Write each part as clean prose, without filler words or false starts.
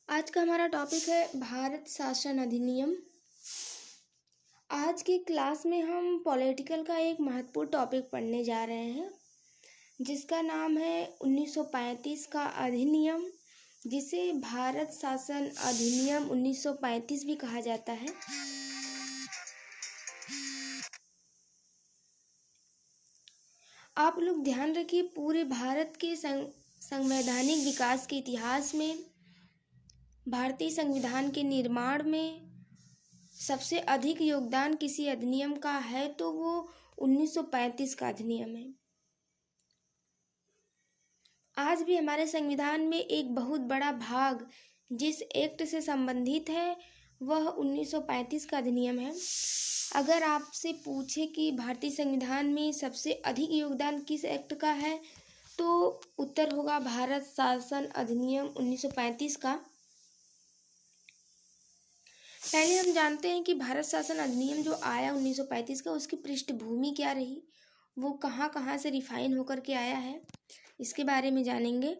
आज का हमारा टॉपिक है भारत शासन अधिनियम। आज की क्लास में हम पॉलिटिकल का एक महत्वपूर्ण टॉपिक पढ़ने जा रहे हैं, जिसका नाम है 1935 का अधिनियम, जिसे भारत शासन अधिनियम 1935 भी कहा जाता है। आप लोग ध्यान रखिए, पूरे भारत के संवैधानिक विकास के इतिहास में, भारतीय संविधान के निर्माण में सबसे अधिक योगदान किसी अधिनियम का है तो वो 1935 का अधिनियम है। आज भी हमारे संविधान में एक बहुत बड़ा भाग जिस एक्ट से संबंधित है वह 1935 का अधिनियम है। अगर आपसे पूछे कि भारतीय संविधान में सबसे अधिक योगदान किस एक्ट का है तो उत्तर होगा भारत शासन अधिनियम 1935 का। पहले हम जानते हैं कि भारत शासन अधिनियम जो आया 1935 का, उसकी पृष्ठभूमि क्या रही, वो कहाँ कहाँ से रिफाइन होकर के आया है, इसके बारे में जानेंगे।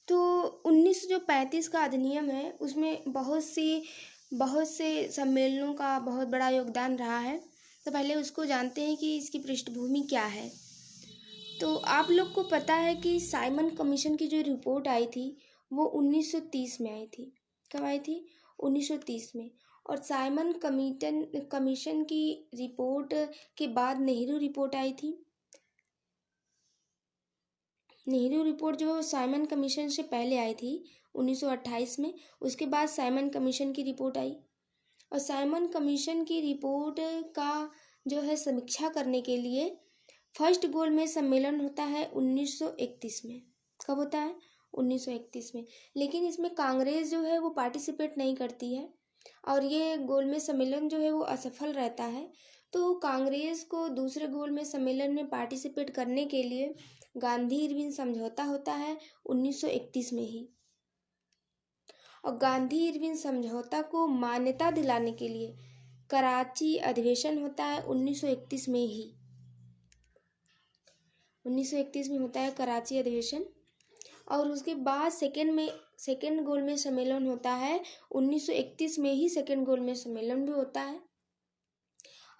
तो 1935 का अधिनियम है, उसमें बहुत से सम्मेलनों का बहुत बड़ा योगदान रहा है। तो पहले उसको जानते हैं कि इसकी पृष्ठभूमि क्या है। तो आप लोग को पता है कि साइमन कमीशन की जो रिपोर्ट आई थी वो 1930 में आई थी। कब आई थी? 1930 में। और साइमन कमीशन की रिपोर्ट के बाद नेहरू रिपोर्ट आई थी। नेहरू रिपोर्ट जो साइमन कमीशन से पहले आई थी 1928 में, उसके बाद साइमन कमीशन की रिपोर्ट आई। और साइमन कमीशन की रिपोर्ट का जो है समीक्षा करने के लिए फर्स्ट गोलमेज सम्मेलन होता है 1931 में। कब होता है? 1931 में। लेकिन इसमें कांग्रेस जो है वो पार्टिसिपेट नहीं करती है और ये गोलमेज सम्मेलन जो है वो असफल रहता है। तो कांग्रेस को दूसरे गोलमेज सम्मेलन में पार्टिसिपेट करने के लिए गांधी इरविन समझौता होता है 1931 में ही। और गांधी इरविन समझौता को मान्यता दिलाने के लिए कराची अधिवेशन होता है 1931 में ही। 1931 में होता है कराची अधिवेशन। और उसके बाद सेकेंड गोलमेज सम्मेलन होता है 1931 में ही। सेकेंड गोलमेज सम्मेलन भी होता है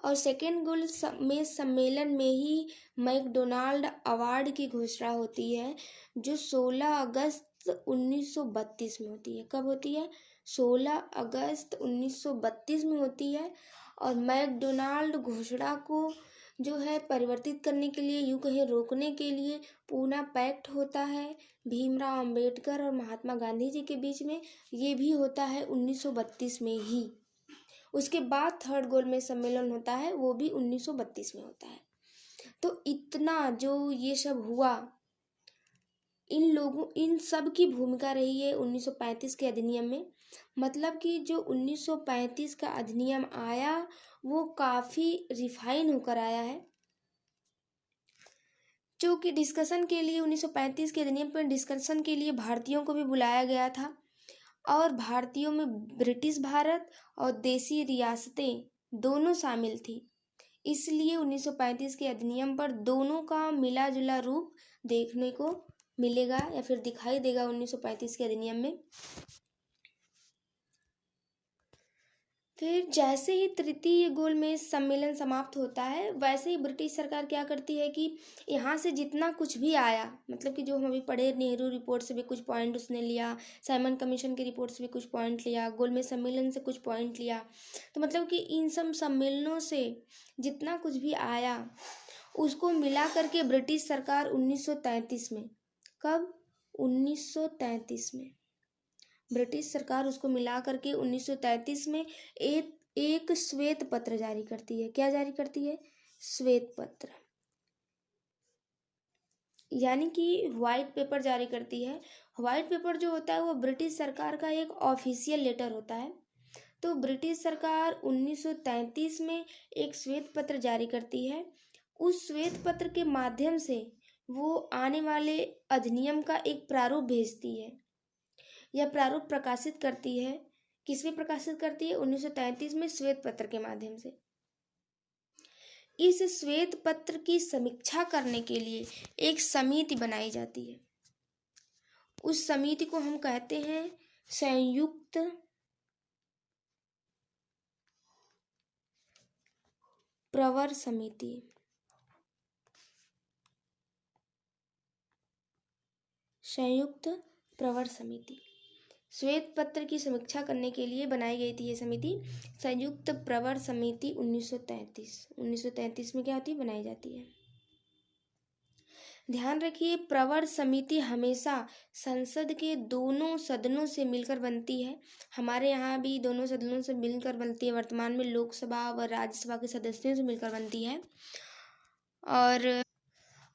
और सेकेंड गोलमेज सम्मेलन में ही मैकडोनाल्ड अवार्ड की घोषणा होती है, जो 16 अगस्त 1932 में होती है। कब होती है? 16 अगस्त 1932 में होती है। और मैकडोनाल्ड घोषणा को जो है परिवर्तित करने के लिए, यूं कहें रोकने के लिए, पूना पैक्ट होता है भीमराव अंबेडकर और महात्मा गांधी जी के बीच में। ये भी होता है 1932 में ही। उसके बाद थर्ड गोलमेज सम्मेलन होता है, वो भी 1932 में होता है। तो इतना जो ये सब हुआ, इन सब की भूमिका रही है 1935 के अधिनियम में। मतलब कि जो 1935 का अधिनियम आया वो काफ़ी रिफाइन होकर आया है। जो कि डिस्कशन के लिए 1935 के अधिनियम पर डिस्कशन के लिए भारतीयों को भी बुलाया गया था और भारतीयों में ब्रिटिश भारत और देसी रियासतें दोनों शामिल थी। इसलिए 1935 के अधिनियम पर दोनों का मिला जुला रूप देखने को मिलेगा या फिर दिखाई देगा 1935 के अधिनियम में। फिर जैसे ही तृतीय गोलमेज सम्मेलन समाप्त होता है, वैसे ही ब्रिटिश सरकार क्या करती है कि यहाँ से जितना कुछ भी आया, मतलब कि जो हम अभी पढ़े, नेहरू रिपोर्ट से भी कुछ पॉइंट उसने लिया, साइमन कमीशन की रिपोर्ट से भी कुछ पॉइंट लिया, गोलमेज सम्मेलन से कुछ पॉइंट लिया। तो मतलब कि इन सब सम्मेलनों से जितना कुछ भी आया उसको मिला करके ब्रिटिश सरकार 1933 में, कब? 1933 में ब्रिटिश सरकार उसको मिला करके 1933 में एक श्वेत पत्र जारी करती है। क्या जारी करती है? श्वेत पत्र, यानी कि व्हाइट पेपर जारी करती है। व्हाइट पेपर जो होता है वो ब्रिटिश सरकार का एक ऑफिशियल लेटर होता है। तो ब्रिटिश सरकार 1933 में एक श्वेत पत्र जारी करती है। उस श्वेत पत्र के माध्यम से वो आने वाले अधिनियम का एक प्रारूप भेजती है या प्रारूप प्रकाशित करती है। किसमें प्रकाशित करती है? 1933 में श्वेत पत्र के माध्यम से। इस श्वेत पत्र की समीक्षा करने के लिए एक समिति बनाई जाती है। उस समिति को हम कहते हैं संयुक्त प्रवर समिति। संयुक्त प्रवर समिति श्वेत पत्र की समीक्षा करने के लिए बनाई गई थी ये समिति, संयुक्त प्रवर समिति 1933 में क्या होती है, बनाई जाती है। ध्यान रखिए, प्रवर समिति हमेशा संसद के दोनों सदनों से मिलकर बनती है। हमारे यहाँ भी दोनों सदनों से मिलकर बनती है, वर्तमान में लोकसभा व राज्यसभा के सदस्यों से मिलकर बनती है।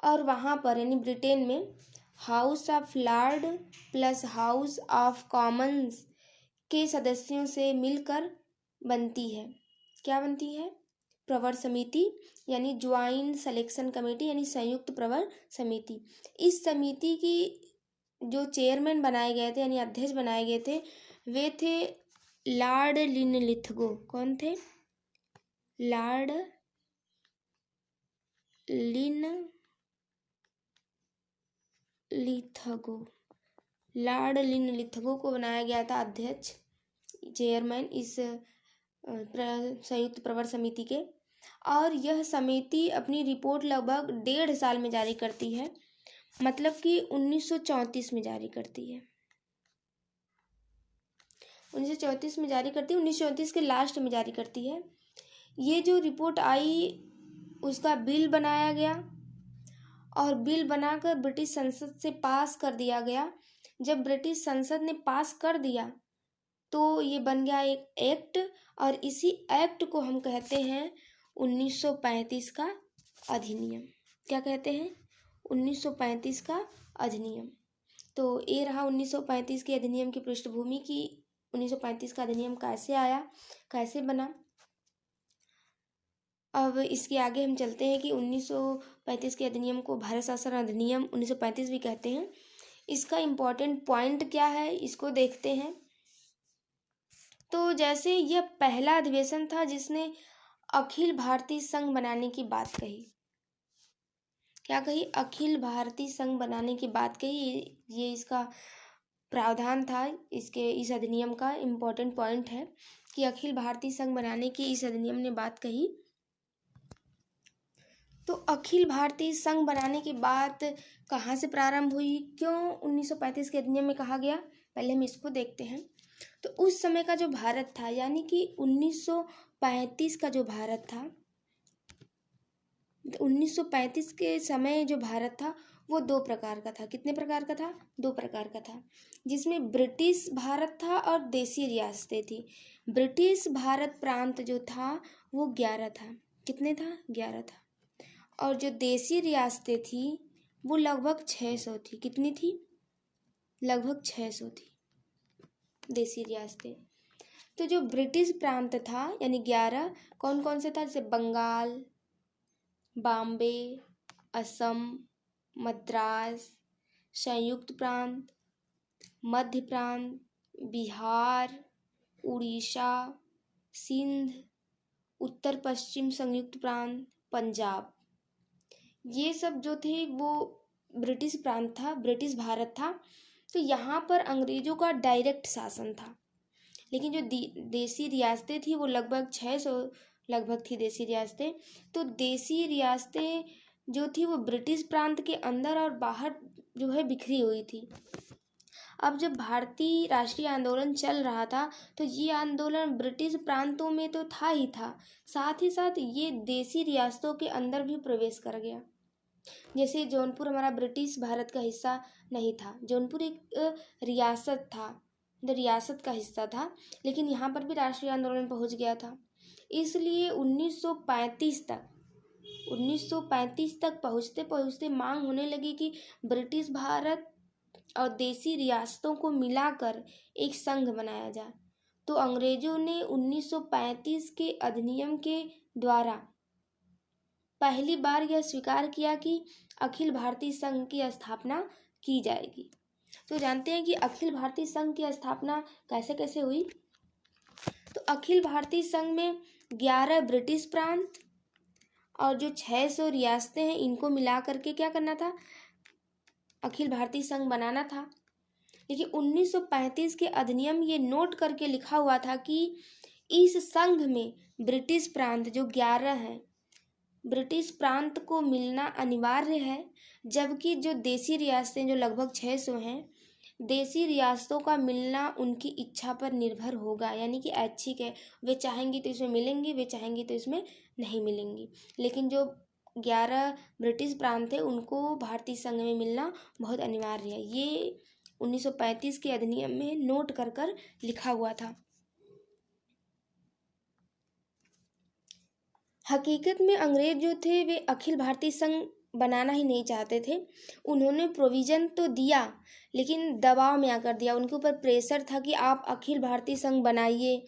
और वहाँ पर यानी ब्रिटेन में house of Lord plus house of Commons के सदस्यों से मिलकर बनती है। क्या बनती है? प्रवर समिति, यानी ज्वाइंट सिलेक्शन कमेटी, यानी संयुक्त प्रवर समिति। इस समिति की जो चेयरमैन बनाए गए थे यानी अध्यक्ष बनाए गए थे वे थे लॉर्ड लिनलिथगो। कौन थे? लॉर्ड लिनलिथगो को बनाया गया था अध्यक्ष, चेयरमैन इस संयुक्त प्रवर समिति के। और यह समिति अपनी रिपोर्ट लगभग 1.5 साल में जारी करती है, मतलब कि 1934 में जारी करती है। 1934 में जारी करती है, 1934 के लास्ट में जारी करती है। ये जो रिपोर्ट आई उसका बिल बनाया गया और बिल बनाकर ब्रिटिश संसद से पास कर दिया गया। जब ब्रिटिश संसद ने पास कर दिया तो ये बन गया एक एक्ट, और इसी एक्ट को हम कहते हैं 1935 का अधिनियम। क्या कहते हैं? 1935 का अधिनियम। तो ये रहा 1935 के अधिनियम की पृष्ठभूमि की 1935 का अधिनियम कैसे आया, कैसे बना। अब इसके आगे हम चलते हैं कि 1935 के अधिनियम को भारत शासन अधिनियम 1935 भी कहते हैं। इसका इम्पोर्टेंट पॉइंट क्या है इसको देखते हैं। तो जैसे यह पहला अधिवेशन था जिसने अखिल भारतीय संघ बनाने की बात कही। क्या कही? अखिल भारतीय संघ बनाने की बात कही। ये इसका प्रावधान था, इसके इस अधिनियम का इम्पोर्टेंट पॉइंट है कि अखिल भारतीय संघ बनाने की इस अधिनियम ने बात कही। तो अखिल भारतीय संघ बनाने की बात कहाँ से प्रारंभ हुई, क्यों 1935 के अधिनियम में कहा गया, पहले हम इसको देखते हैं। तो उस समय का जो भारत था, यानी कि 1935 का जो भारत था, 1935 के समय जो भारत था वो 2 प्रकार का था। कितने प्रकार का था? 2 प्रकार का था, जिसमें ब्रिटिश भारत था और देसी रियासतें थी। ब्रिटिश भारत प्रांत जो था वो 11 था। कितने था? 11 था। और जो देसी रियासतें थी वो लगभग 600 थी। कितनी थी? लगभग 600 थी देसी रियासतें। तो जो ब्रिटिश प्रांत था यानी 11, कौन कौन से था? जैसे बंगाल, बॉम्बे, असम, मद्रास, संयुक्त प्रांत, मध्य प्रांत, बिहार, उड़ीसा, सिंध, उत्तर पश्चिम संयुक्त प्रांत, पंजाब, ये सब जो थे वो ब्रिटिश प्रांत था, ब्रिटिश भारत था। तो यहाँ पर अंग्रेजों का डायरेक्ट शासन था। लेकिन जो देसी रियासतें थी वो लगभग 600 लगभग थी देसी रियासतें। तो देसी रियासतें जो थी वो ब्रिटिश प्रांत के अंदर और बाहर जो है बिखरी हुई थी। अब जब भारतीय राष्ट्रीय आंदोलन चल रहा था तो ये आंदोलन ब्रिटिश प्रांतों में तो था ही था, साथ ही साथ ये देसी रियासतों के अंदर भी प्रवेश कर गया। जैसे जौनपुर हमारा ब्रिटिश भारत का हिस्सा नहीं था, जौनपुर एक रियासत था, रियासत का हिस्सा था, लेकिन यहाँ पर भी राष्ट्रीय आंदोलन पहुँच गया था। इसलिए 1935 तक पहुँचते पहुँचते मांग होने लगी कि ब्रिटिश भारत और देसी रियासतों को मिलाकर एक संघ बनाया जाए। तो अंग्रेजों ने 1935 के अधिनियम के द्वारा पहली बार यह स्वीकार किया कि अखिल भारतीय संघ की स्थापना की जाएगी। तो जानते हैं कि अखिल भारतीय संघ की स्थापना कैसे कैसे हुई। तो अखिल भारतीय संघ में 11 ब्रिटिश प्रांत और जो 600 रियासतें हैं इनको मिला करके क्या करना था, अखिल भारतीय संघ बनाना था। लेकिन 1935 के अधिनियम ये नोट करके लिखा हुआ था कि इस संघ में ब्रिटिश प्रांत जो 11 हैं, ब्रिटिश प्रांत को मिलना अनिवार्य है, जबकि जो देसी रियासतें जो लगभग 600 हैं, देसी रियासतों का मिलना उनकी इच्छा पर निर्भर होगा, यानी कि ऐच्छिक है, वे चाहेंगी तो इसमें मिलेंगी, वे चाहेंगी तो इसमें नहीं मिलेंगी। लेकिन जो 11 ब्रिटिश प्रांत थे उनको भारतीय संघ में मिलना बहुत अनिवार्य है। ये 1935 के अधिनियम में नोट कर कर लिखा हुआ था। हकीकत में अंग्रेज जो थे वे अखिल भारतीय संघ बनाना ही नहीं चाहते थे। उन्होंने प्रोविज़न तो दिया लेकिन दबाव में आकर दिया, उनके ऊपर प्रेशर था कि आप अखिल भारतीय संघ बनाइए।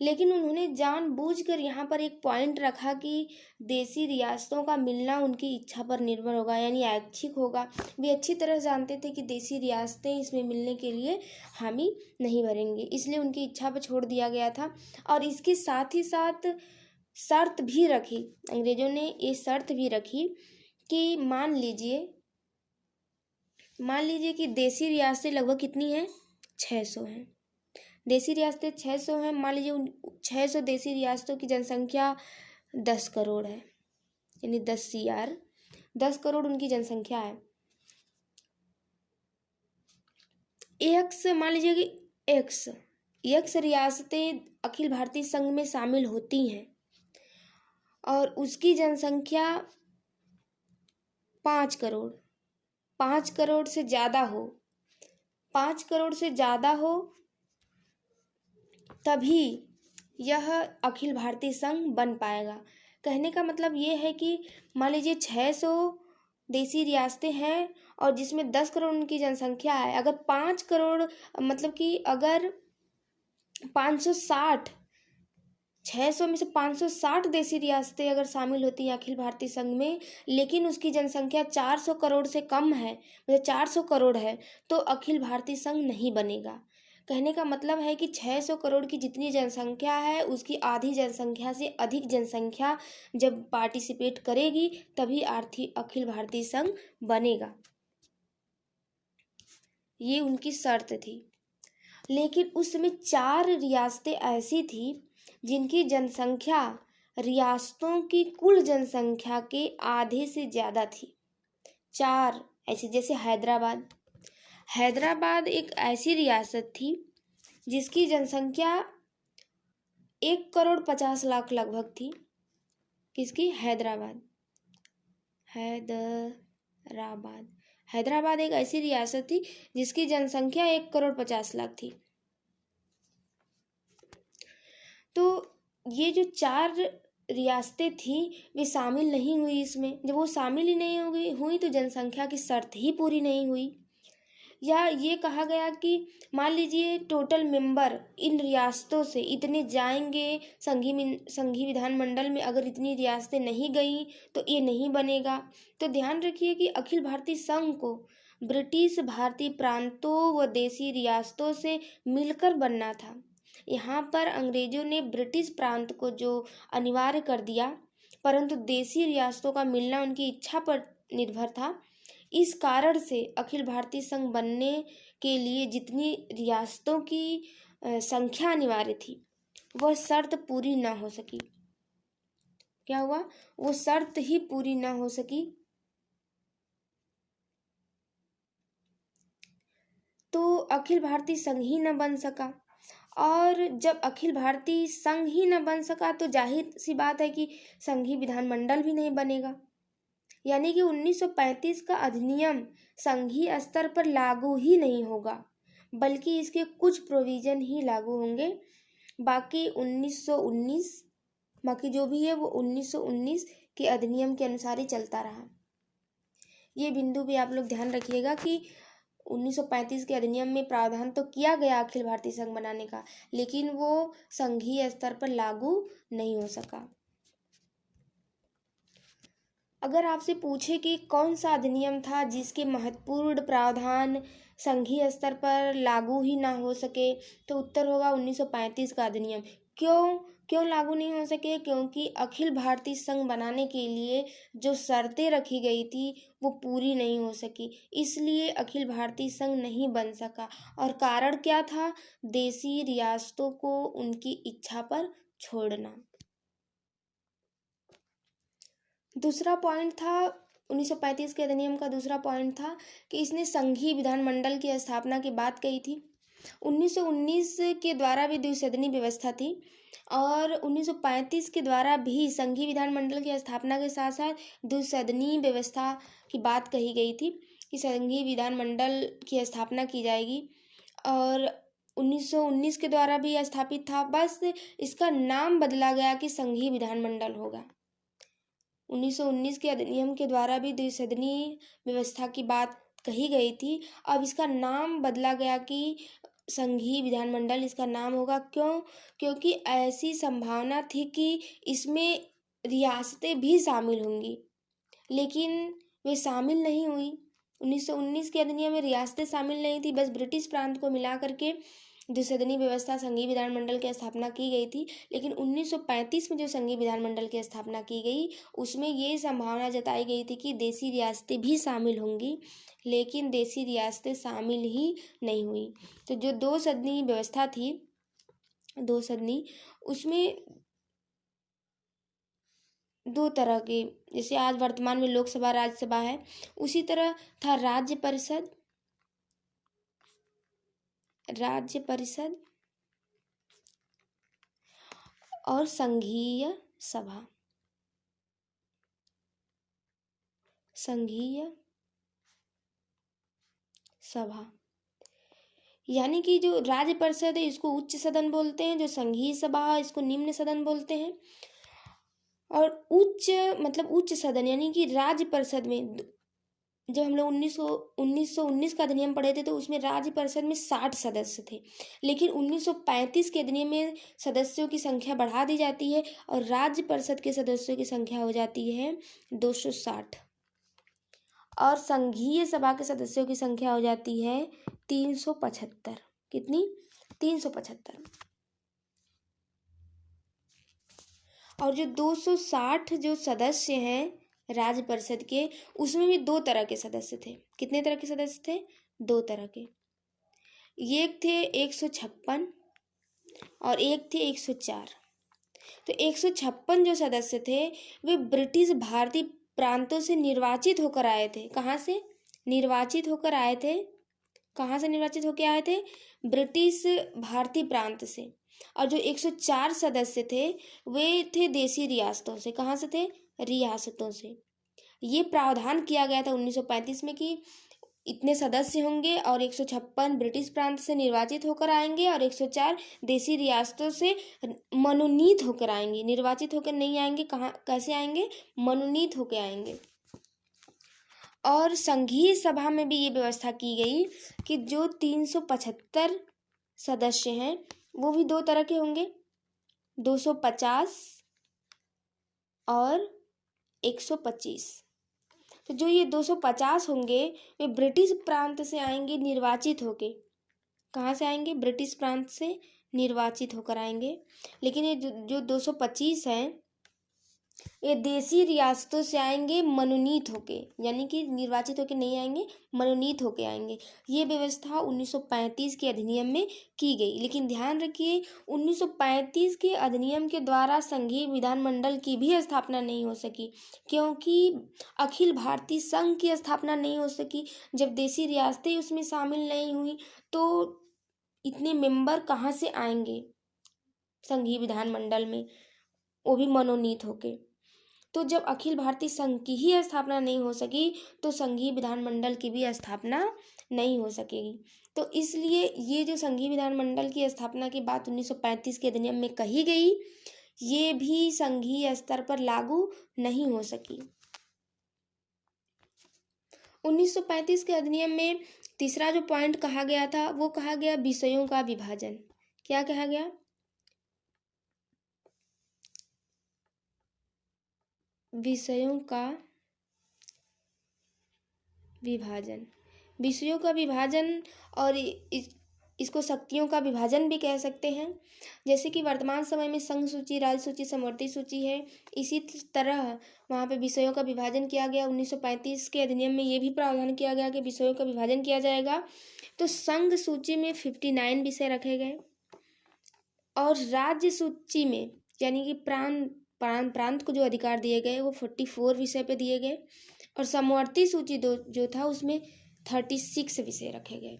लेकिन उन्होंने जानबूझकर यहाँ पर एक पॉइंट रखा कि देसी रियासतों का मिलना उनकी इच्छा पर निर्भर होगा, यानी ऐच्छिक होगा। वे अच्छी तरह जानते थे कि देसी रियासतें इसमें मिलने के लिए हामी नहीं भरेंगे, इसलिए उनकी इच्छा पर छोड़ दिया गया था। और इसके साथ ही साथ शर्त भी रखी, अंग्रेजों ने ये शर्त भी रखी कि मान लीजिए कि देसी रियासतें लगभग कितनी हैं, 600 हैं। देसी रियासतें 600 हैं, मान लीजिए उन 600 देसी रियासतों की जनसंख्या 10 करोड़ है, यानी 10 CR, 10 करोड़ उनकी जनसंख्या है। मान लीजिए कि एक्स रियासतें अखिल भारतीय संघ में शामिल होती हैं और उसकी जनसंख्या 5 करोड़, 5 करोड़ से ज़्यादा हो, 5 करोड़ से ज़्यादा हो तभी यह अखिल भारतीय संघ बन पाएगा। कहने का मतलब ये है कि मान लीजिए 600 देसी रियासतें हैं और जिसमें 10 करोड़ उनकी जनसंख्या है। अगर 5 करोड़ मतलब कि अगर 560, 600 में से 560 देसी रियासतें अगर शामिल होती हैं अखिल भारतीय संघ में, लेकिन उसकी जनसंख्या 400 करोड़ से कम है, मतलब 400 करोड़ है, तो अखिल भारतीय संघ नहीं बनेगा। कहने का मतलब है कि 600 करोड़ की जितनी जनसंख्या है उसकी आधी जनसंख्या से अधिक जनसंख्या जब पार्टिसिपेट करेगी तभी अखिल भारतीय संघ बनेगा। ये उनकी शर्त थी। लेकिन उस समय 4 रियासतें ऐसी थी जिनकी जनसंख्या रियासतों की कुल जनसंख्या के आधे से ज़्यादा थी। 4 ऐसी, जैसे हैदराबाद एक ऐसी रियासत थी जिसकी जनसंख्या 1 करोड़ 50 लाख लगभग थी। किसकी? हैदराबाद एक ऐसी रियासत थी जिसकी जनसंख्या 1 करोड़ 50 लाख थी। तो ये जो 4 रियासतें थी वे शामिल नहीं हुई इसमें। जब वो शामिल ही नहीं हुई तो जनसंख्या की शर्त ही पूरी नहीं हुई। या ये कहा गया कि मान लीजिए टोटल मेंबर इन रियासतों से इतने जाएंगे, संघी विधानमंडल में अगर इतनी रियासतें नहीं गई तो ये नहीं बनेगा। तो ध्यान रखिए कि अखिल भारतीय संघ को ब्रिटिश भारतीय प्रांतों व देसी रियासतों से मिलकर बनना था। यहाँ पर अंग्रेजों ने ब्रिटिश प्रांत को जो अनिवार्य कर दिया, परंतु देसी रियासतों का मिलना उनकी इच्छा पर निर्भर था। इस कारण से अखिल भारतीय संघ बनने के लिए जितनी रियासतों की संख्या अनिवार्य थी वह शर्त पूरी ना हो सकी। क्या हुआ? वो शर्त ही पूरी ना हो सकी। तो अखिल भारतीय संघ ही न बन सका। और जब अखिल भारतीय संघ ही न बन सका तो जाहिर सी बात है कि संघीय विधानमंडल भी नहीं बनेगा। यानी कि 1935 का अधिनियम संघीय स्तर पर लागू ही नहीं होगा, बल्कि इसके कुछ प्रोविजन ही लागू होंगे। बाकी 1919 बाकी जो भी है वो 1919 के अधिनियम के अनुसार ही चलता रहा। ये बिंदु भी आप लोग ध्यान रखिएगा कि 1935 के अधिनियम में प्रावधान तो किया गया अखिल भारतीय संघ बनाने का, लेकिन वो संघीय स्तर पर लागू नहीं हो सका। अगर आपसे पूछे कि कौन सा अधिनियम था जिसके महत्वपूर्ण प्रावधान संघीय स्तर पर लागू ही ना हो सके, तो उत्तर होगा 1935 का अधिनियम। क्यों क्यों लागू नहीं हो सके? क्योंकि अखिल भारतीय संघ बनाने के लिए जो शर्तें रखी गई थी वो पूरी नहीं हो सकी, इसलिए अखिल भारतीय संघ नहीं बन सका। और कारण क्या था? देशी रियासतों को उनकी इच्छा पर छोड़ना। दूसरा पॉइंट था 1935 के अधिनियम का दूसरा पॉइंट था कि इसने संघीय विधानमंडल की स्थापना की बात कही थी। 1919 के द्वारा भी द्विसदनी व्यवस्था थी और 1935 के द्वारा भी संघीय विधानमंडल की स्थापना के साथ साथ द्विसदनी व्यवस्था की बात कही गई थी कि संघीय विधानमंडल की स्थापना की जाएगी। और 1919 के द्वारा भी स्थापित था, बस इसका नाम बदला गया कि संघीय विधानमंडल होगा। 1919 के अधिनियम के द्वारा भी द्विसदनी व्यवस्था की बात कही गई थी, अब इसका नाम बदला गया कि संघीय विधानमंडल इसका नाम होगा। क्यों? क्योंकि ऐसी संभावना थी कि इसमें रियासतें भी शामिल होंगी, लेकिन वे शामिल नहीं हुई। 1919 के अधिनियम में रियासतें शामिल नहीं थी, बस ब्रिटिश प्रांत को मिला करके द्विसदनी व्यवस्था संघीय विधानमंडल की स्थापना की गई थी। लेकिन 1935 में जो संघीय विधानमंडल की स्थापना की गई उसमें ये संभावना जताई गई थी कि देशी रियासतें भी शामिल होंगी, लेकिन देशी रियासतें शामिल ही नहीं हुई। तो जो दो सदनी व्यवस्था थी, दो सदनी, उसमें दो तरह के, जैसे आज वर्तमान में लोकसभा राज्यसभा है, उसी तरह था राज्य परिषद और संघीय सभा। यानी कि जो राज्य परिषद है इसको उच्च सदन बोलते हैं, जो संघीय सभा है इसको निम्न सदन बोलते हैं। और उच्च सदन यानी कि राज्य परिषद में, जब हम लोग 1919 का अधिनियम पढ़े थे तो उसमें राज्य परिषद में 60 सदस्य थे, लेकिन 1935 के अधिनियम में सदस्यों की संख्या बढ़ा दी जाती है और राज्य परिषद के सदस्यों की संख्या हो जाती है 260 और संघीय सभा के सदस्यों की संख्या हो जाती है 375। कितनी? 375। और जो 260 जो सदस्य हैं राज्य परिषद के, उसमें भी दो तरह के सदस्य थे। कितने तरह के सदस्य थे? दो तरह के। एक थे 156 और एक थे 104। तो 156 जो सदस्य थे वे ब्रिटिश भारतीय प्रांतों से निर्वाचित होकर आए थे। कहाँ से निर्वाचित होकर आए थे? कहाँ से निर्वाचित होकर आए थे? ब्रिटिश भारतीय प्रांत से। और जो 104 सदस्य थे वे थे देशी रियासतों से। कहाँ से थे? रियासतों से। ये प्रावधान किया गया था 1935 में कि इतने सदस्य होंगे और 156 ब्रिटिश प्रांत से निर्वाचित होकर आएंगे और 104 देशी रियासतों से मनोनीत होकर आएंगे। निर्वाचित होकर नहीं आएंगे, कहाँ कैसे आएंगे? मनोनीत होकर आएंगे। और संघीय सभा में भी ये व्यवस्था की गई कि जो 375 सदस्य हैं वो भी दो तरह के होंगे, 250 और 125। तो जो ये 250 होंगे वे ब्रिटिश प्रांत से आएंगे निर्वाचित होके। कहाँ से आएंगे? ब्रिटिश प्रांत से निर्वाचित होकर आएंगे। लेकिन ये जो 225 हैं ये देशी रियासतों से आएंगे मनोनीत होके, यानी कि निर्वाचित होके नहीं आएंगे, मनोनीत होके आएंगे। ये व्यवस्था 1935 के अधिनियम में की गई। लेकिन ध्यान रखिए 1935 के अधिनियम के द्वारा संघीय विधानमंडल की भी स्थापना नहीं हो सकी, क्योंकि अखिल भारतीय संघ की स्थापना नहीं हो सकी। जब देशी रियासतें उसमें शामिल नहीं हुई तो इतने मेंबर कहाँ से आएंगे संघीय विधानमंडल में, वो भी मनोनीत होके। तो जब अखिल भारतीय संघ की ही स्थापना नहीं हो सकी तो संघीय विधानमंडल की भी स्थापना नहीं हो सकेगी। तो इसलिए ये जो संघीय विधानमंडल की स्थापना की बात 1935 के अधिनियम में कही गई, ये भी संघीय स्तर पर लागू नहीं हो सकी। 1935 के अधिनियम में तीसरा जो पॉइंट कहा गया था वो कहा गया विषयों का विभाजन। क्या कहा गया? विषयों का विभाजन। विषयों का विभाजन और इसको शक्तियों का विभाजन भी कह सकते हैं। जैसे कि वर्तमान समय में संघ सूची, राज्य सूची, समवर्ती सूची है, इसी तरह वहाँ पे विषयों का विभाजन किया गया। 1935 के अधिनियम में ये भी प्रावधान किया गया कि विषयों का विभाजन किया जाएगा। तो संघ सूची में 59 विषय रखे गए और राज्य सूची में यानी कि प्रांत को जो अधिकार दिए गए वो 44 विषय पे दिए गए और समवर्ती सूची जो था उसमें 36 विषय रखे गए।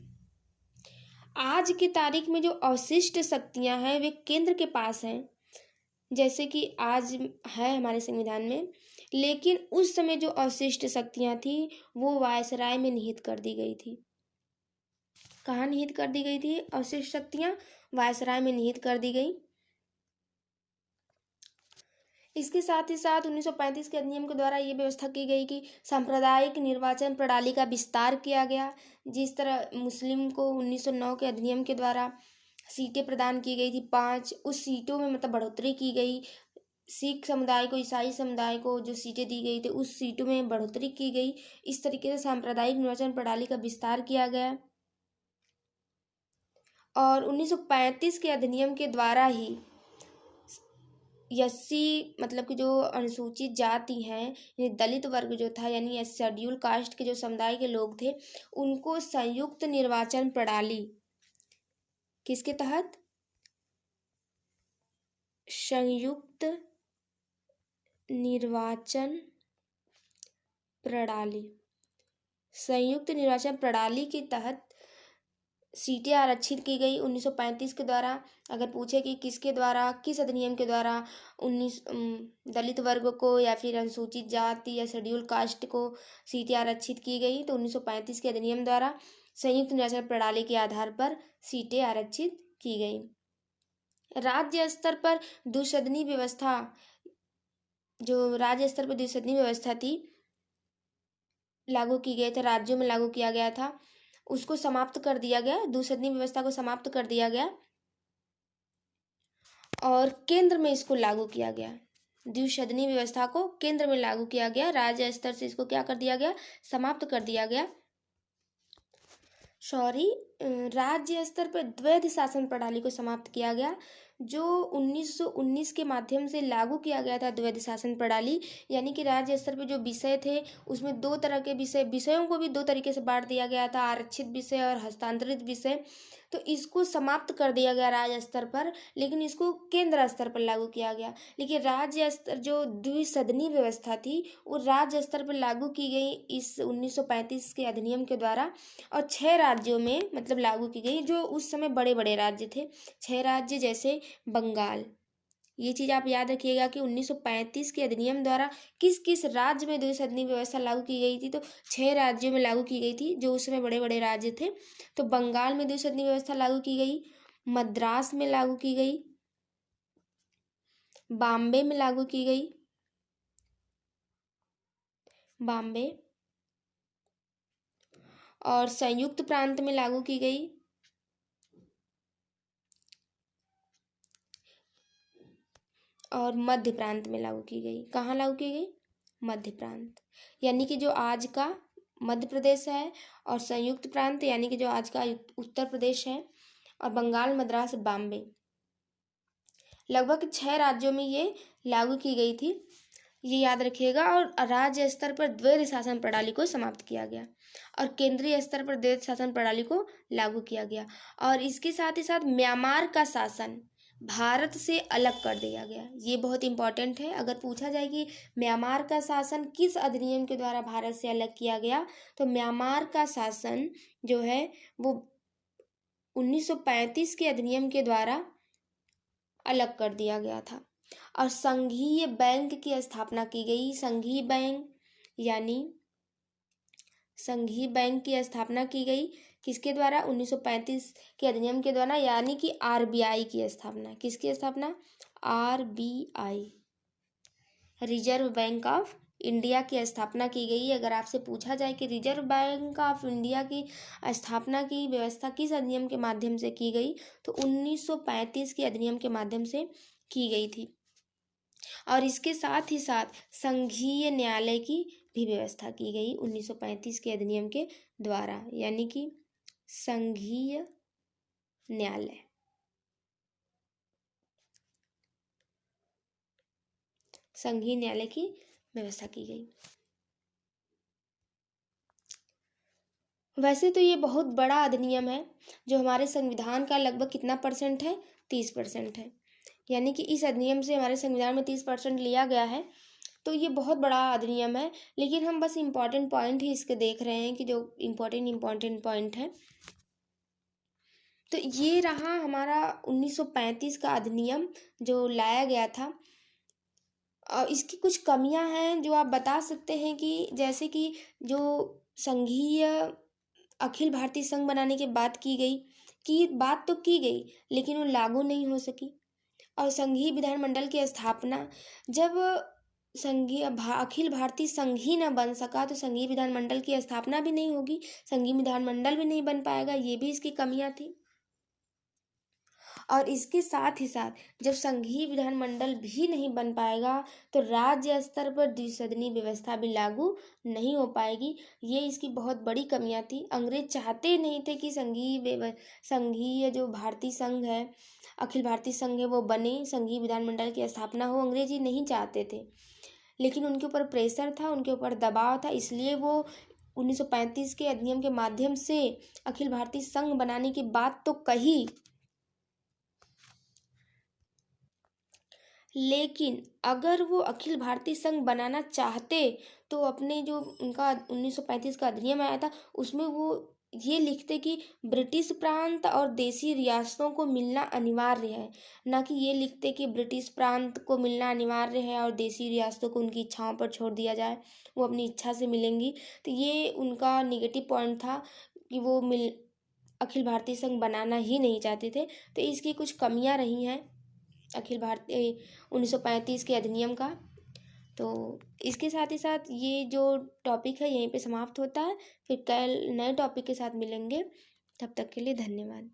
आज की तारीख में जो अवशिष्ट शक्तियां हैं वे केंद्र के पास हैं, जैसे कि आज है हमारे संविधान में, लेकिन उस समय जो अवशिष्ट शक्तियां थी वो वायसराय में निहित कर दी गई थी। कहाँ निहित कर दी गई थी अवशिष्ट शक्तियां? वायसराय में निहित कर दी गई। इसके साथ ही साथ 1935 के अधिनियम के द्वारा ये व्यवस्था की गई कि सांप्रदायिक निर्वाचन प्रणाली का विस्तार किया गया। जिस तरह मुस्लिम को 1909 के अधिनियम के द्वारा सीटें प्रदान की गई थी 5, उस सीटों में मतलब बढ़ोतरी की गई। सिख समुदाय को, ईसाई समुदाय को जो सीटें दी गई थी उस सीटों में बढ़ोतरी की गई। इस तरीके से सांप्रदायिक निर्वाचन प्रणाली का विस्तार किया गया और 1935 के अधिनियम के द्वारा ही एससी मतलब कि जो अनुसूचित जाति हैं, दलित वर्ग जो था यानी शेड्यूल कास्ट के जो समुदाय के लोग थे उनको संयुक्त निर्वाचन प्रणाली, किसके तहत? संयुक्त निर्वाचन प्रणाली, संयुक्त निर्वाचन प्रणाली के तहत सीटें आरक्षित की गई 1935 के द्वारा। अगर पूछे कि किसके द्वारा, किस अधिनियम के द्वारा 19 दलित वर्ग को या फिर अनुसूचित जाति या शेड्यूल कास्ट को सीटें आरक्षित की गई, तो 1935 के अधिनियम द्वारा संयुक्त निर्वाचन प्रणाली के आधार पर सीटें आरक्षित की गई। राज्य स्तर पर द्विसदनी व्यवस्था, जो राज्य स्तर पर द्विसदनी व्यवस्था थी लागू की गई थी, राज्यों में लागू किया गया था, उसको समाप्त कर दिया गया। द्विसदनी व्यवस्था को समाप्त कर दिया गया और केंद्र में इसको लागू किया गया। द्विसदनी व्यवस्था को केंद्र में लागू किया गया, राज्य स्तर से इसको क्या कर दिया गया? समाप्त कर दिया गया। राज्य स्तर पर द्वैध शासन प्रणाली को समाप्त किया गया, जो 1919 के माध्यम से लागू किया गया था। द्वैध शासन प्रणाली यानी कि राज्य स्तर पर जो विषय थे उसमें दो तरह के विषयों को भी दो तरीके से बांट दिया गया था, आरक्षित विषय और हस्तांतरित विषय। तो इसको समाप्त कर दिया गया राज्य स्तर पर, लेकिन इसको केंद्र स्तर पर लागू किया गया। लेकिन राज्य स्तर जो द्विसदनी व्यवस्था थी वो राज्य स्तर पर लागू की गई इस 1935 के अधिनियम के द्वारा और 6 राज्यों में मतलब लागू की गई, जो उस समय बड़े बड़े राज्य थे। 6 राज्य जैसे बंगाल, ये चीज़ आप याद रखिएगा कि 1935 के अधिनियम द्वारा किस किस राज्य में द्विसदनी व्यवस्था लागू की गई थी, तो 6 राज्यों में लागू की गई थी जो उस समय बड़े बड़े राज्य थे। तो बंगाल में द्विसदनी व्यवस्था लागू की गई, मद्रास में लागू की गई, बॉम्बे में लागू की गई, बॉम्बे, और संयुक्त प्रांत में लागू की गई, और मध्य प्रांत में लागू की गई। कहाँ लागू की गई? मध्य प्रांत, यानी कि जो आज का मध्य प्रदेश है, और संयुक्त प्रांत यानी कि जो आज का उत्तर प्रदेश है, और बंगाल, मद्रास, बॉम्बे, लगभग 6 राज्यों में ये लागू की गई थी, ये याद रखिएगा। और राज्य स्तर पर द्वैध शासन प्रणाली को समाप्त किया गया और केंद्रीय स्तर पर द्वैध शासन प्रणाली को लागू किया गया। और इसके साथ ही साथ म्यांमार का शासन भारत से अलग कर दिया गया। ये बहुत इंपॉर्टेंट है। अगर पूछा जाए कि म्यांमार का शासन किस अधिनियम के द्वारा भारत से अलग किया गया, तो म्यांमार का शासन जो है वो 1935 के अधिनियम के द्वारा अलग कर दिया गया था। और संघीय बैंक की स्थापना की गई। संघीय बैंक यानी संघीय बैंक की स्थापना की गई किसके द्वारा? 1935 के अधिनियम के द्वारा, यानी कि आरबीआई की स्थापना। किसकी स्थापना? RBI, reserve bank of India की स्थापना की गई। अगर आपसे पूछा जाए कि रिजर्व बैंक ऑफ इंडिया की स्थापना की व्यवस्था किस अधिनियम के माध्यम से की गई, तो 1935 के अधिनियम के माध्यम से की गई थी। और इसके साथ ही साथ संघीय न्यायालय की भी व्यवस्था की गई 1935 के अधिनियम के द्वारा, यानी कि संघीय न्यायालय। संघीय न्यायालय की व्यवस्था की गई। वैसे तो ये बहुत बड़ा अधिनियम है जो हमारे संविधान का लगभग कितना परसेंट है, 30% है। यानी कि इस अधिनियम से हमारे संविधान में 30% लिया गया है। तो ये बहुत बड़ा अधिनियम है, लेकिन हम बस इम्पॉर्टेंट पॉइंट ही इसके देख रहे हैं कि जो इम्पॉर्टेंट पॉइंट है। तो ये रहा हमारा 1935 का अधिनियम जो लाया गया था। इसकी कुछ कमियां हैं जो आप बता सकते हैं कि जैसे कि जो संघीय अखिल भारतीय संघ बनाने की बात की गई, कि बात तो की गई लेकिन वो लागू नहीं हो सकी। और संघीय विधानमंडल की स्थापना, जब अखिल भारतीय संघ ही न बन सका तो संघीय विधानमंडल की स्थापना भी नहीं होगी, संघीय विधानमंडल भी नहीं बन पाएगा। ये भी इसकी कमियां थी। और इसके साथ ही साथ जब संघीय विधानमंडल भी नहीं बन पाएगा तो राज्य स्तर पर द्विसदनीय व्यवस्था भी लागू नहीं हो पाएगी। ये इसकी बहुत बड़ी कमियां थी। अंग्रेज चाहते नहीं थे कि संघीय जो भारतीय संघ है, अखिल भारतीय संघ है, वो बने, संघीय विधानमंडल की स्थापना हो। अंग्रेज ये नहीं चाहते थे, लेकिन उनके ऊपर प्रेशर था, उनके ऊपर दबाव था, इसलिए वो 1935 के अधिनियम के माध्यम से अखिल भारतीय संघ बनाने की बात तो कही, लेकिन अगर वो अखिल भारतीय संघ बनाना चाहते तो अपने जो उनका 1935 का अधिनियम आया था उसमें वो ये लिखते कि ब्रिटिश प्रांत और देसी रियासतों को मिलना अनिवार्य है, ना कि ये लिखते कि ब्रिटिश प्रांत को मिलना अनिवार्य है और देसी रियासतों को उनकी इच्छाओं पर छोड़ दिया जाए, वो अपनी इच्छा से मिलेंगी। तो ये उनका निगेटिव पॉइंट था कि वो अखिल भारतीय संघ बनाना ही नहीं चाहते थे। तो इसकी कुछ कमियां रही हैं अखिल भारतीय 1935 के अधिनियम का। तो इसके साथ ही साथ ये जो टॉपिक है यहीं पे समाप्त होता है। फिर कल नए टॉपिक के साथ मिलेंगे। तब तक के लिए धन्यवाद।